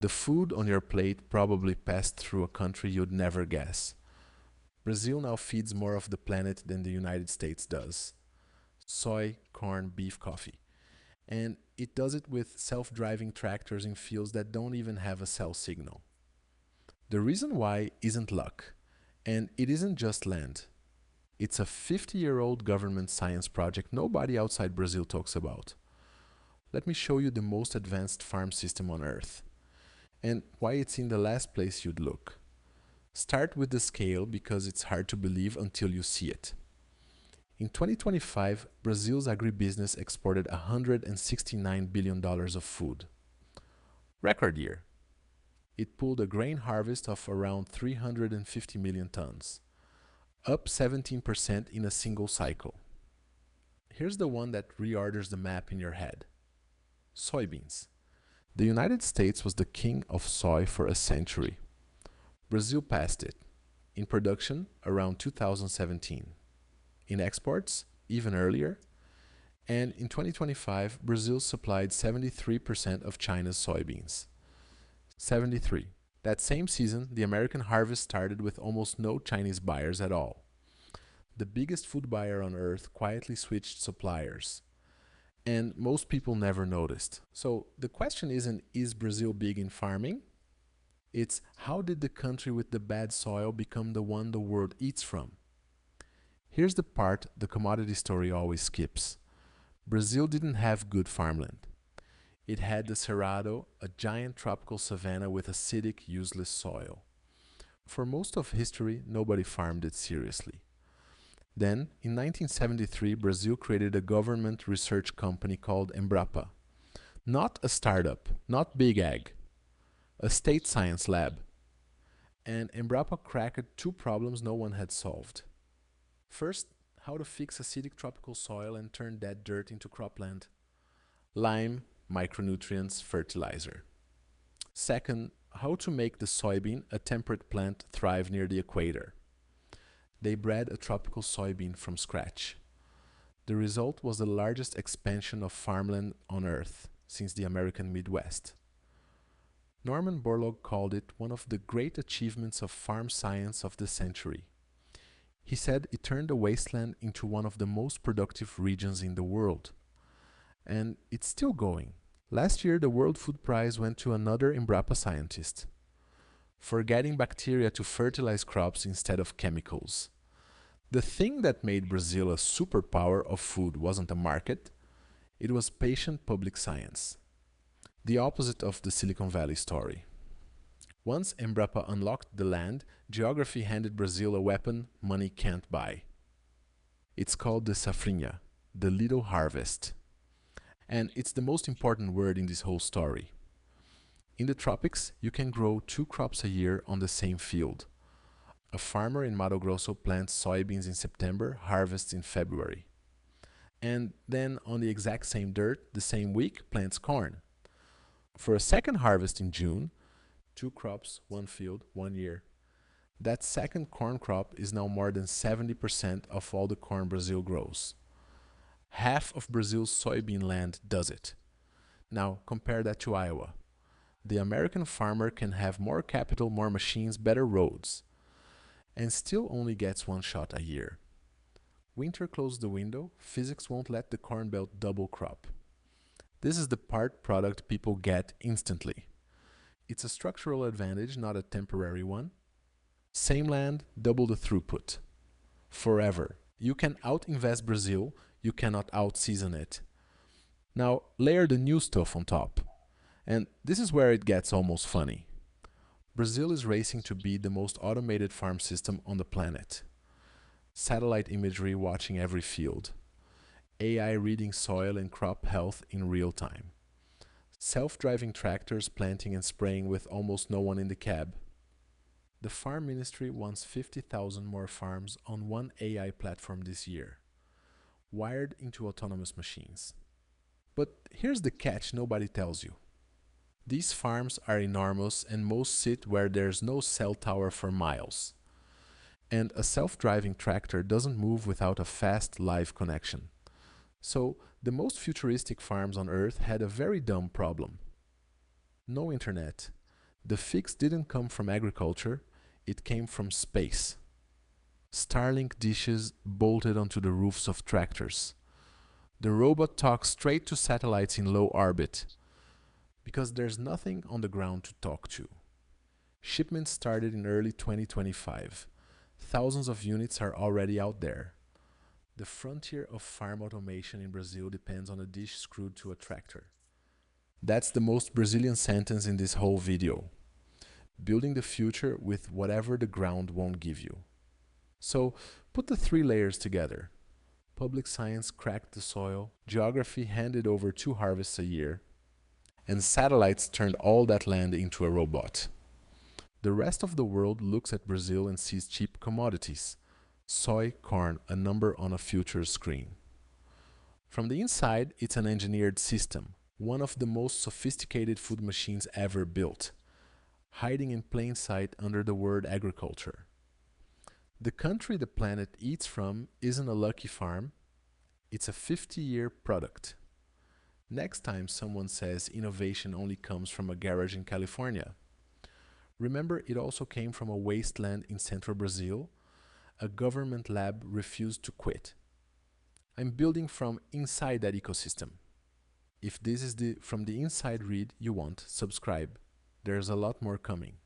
The food on your plate probably passed through a country you'd never guess. Brazil now feeds more of the planet than the United States does. Soy, corn, beef, coffee. And it does it with self-driving tractors in fields that don't even have a cell signal. The reason why isn't luck, and it isn't just land. It's a 50-year-old government science project nobody outside Brazil talks about. Let me show you the most advanced farm system on Earth, and why it's in the last place you'd look. Start with the scale because it's hard to believe until you see it. In 2025, Brazil's agribusiness exported $169 billion of food. Record year. It pulled a grain harvest of around 350 million tons, up 17% in a single cycle. Here's the one that reorders the map in your head. Soybeans. The United States was the king of soy for a century. Brazil passed it. In production, around 2017. In exports, even earlier. And in 2025, Brazil supplied 73% of China's soybeans. 73. That same season, the American harvest started with almost no Chinese buyers at all. The biggest food buyer on earth quietly switched suppliers. And most people never noticed. So the question isn't, is Brazil big in farming? It's, how did the country with the bad soil become the one the world eats from? Here's the part the commodity story always skips. Brazil didn't have good farmland. It had the Cerrado, a giant tropical savanna with acidic, useless soil. For most of history, nobody farmed it seriously. Then, in 1973, Brazil created a government research company called Embrapa. Not a startup, not big ag, a state science lab. And Embrapa cracked two problems no one had solved. First, how to fix acidic tropical soil and turn that dirt into cropland. Lime, micronutrients, fertilizer. Second, how to make the soybean, a temperate plant, thrive near the equator. They bred a tropical soybean from scratch. The result was the largest expansion of farmland on Earth since the American Midwest. Norman Borlaug called it one of the great achievements of farm science of the century. He said it turned a wasteland into one of the most productive regions in the world. And it's still going. Last year, the World Food Prize went to another Embrapa scientist for getting bacteria to fertilize crops instead of chemicals. The thing that made Brazil a superpower of food wasn't a market, it was patient public science. The opposite of the Silicon Valley story. Once Embrapa unlocked the land, geography handed Brazil a weapon money can't buy. It's called the safrinha, the little harvest. And it's the most important word in this whole story. In the tropics, you can grow 2 crops a year on the same field. A farmer in Mato Grosso plants soybeans in September, harvests in February. And then on the exact same dirt, the same week, plants corn. For a second harvest in June, 2 crops, 1 field, 1 year. That second corn crop is now more than 70% of all the corn Brazil grows. Half of Brazil's soybean land does it. Now compare that to Iowa. The American farmer can have more capital, more machines, better roads, and still only gets 1 shot a year. Winter closed the window, physics won't let the corn belt double crop. This is the part product people get instantly. It's a structural advantage, not a temporary one. Same land, double the throughput. Forever. You can out-invest Brazil, you cannot out-season it. Now layer the new stuff on top. And this is where it gets almost funny. Brazil is racing to be the most automated farm system on the planet. Satellite imagery watching every field. AI reading soil and crop health in real time. Self-driving tractors planting and spraying with almost no one in the cab. The Farm Ministry wants 50,000 more farms on one AI platform this year, wired into autonomous machines. But here's the catch nobody tells you. These farms are enormous and most sit where there's no cell tower for miles. And a self-driving tractor doesn't move without a fast live connection. So the most futuristic farms on Earth had a very dumb problem. No internet. The fix didn't come from agriculture, it came from space. Starlink dishes bolted onto the roofs of tractors. The robot talks straight to satellites in low orbit, because there's nothing on the ground to talk to. Shipments started in early 2025. Thousands of units are already out there. The frontier of farm automation in Brazil depends on a dish screwed to a tractor. That's the most Brazilian sentence in this whole video. Building the future with whatever the ground won't give you. So, put the three layers together. Public science cracked the soil, geography handed over 2 harvests a year, and satellites turned all that land into a robot. The rest of the world looks at Brazil and sees cheap commodities. Soy, corn, a number on a future screen. From the inside, it's an engineered system, one of the most sophisticated food machines ever built, hiding in plain sight under the word agriculture. The country the planet eats from isn't a lucky farm, it's a 50-year product. Next time someone says innovation only comes from a garage in California, remember it also came from a wasteland in central Brazil. A government lab refused to quit. I'm building from inside that ecosystem. If this is the from the inside read you want, subscribe. There's a lot more coming.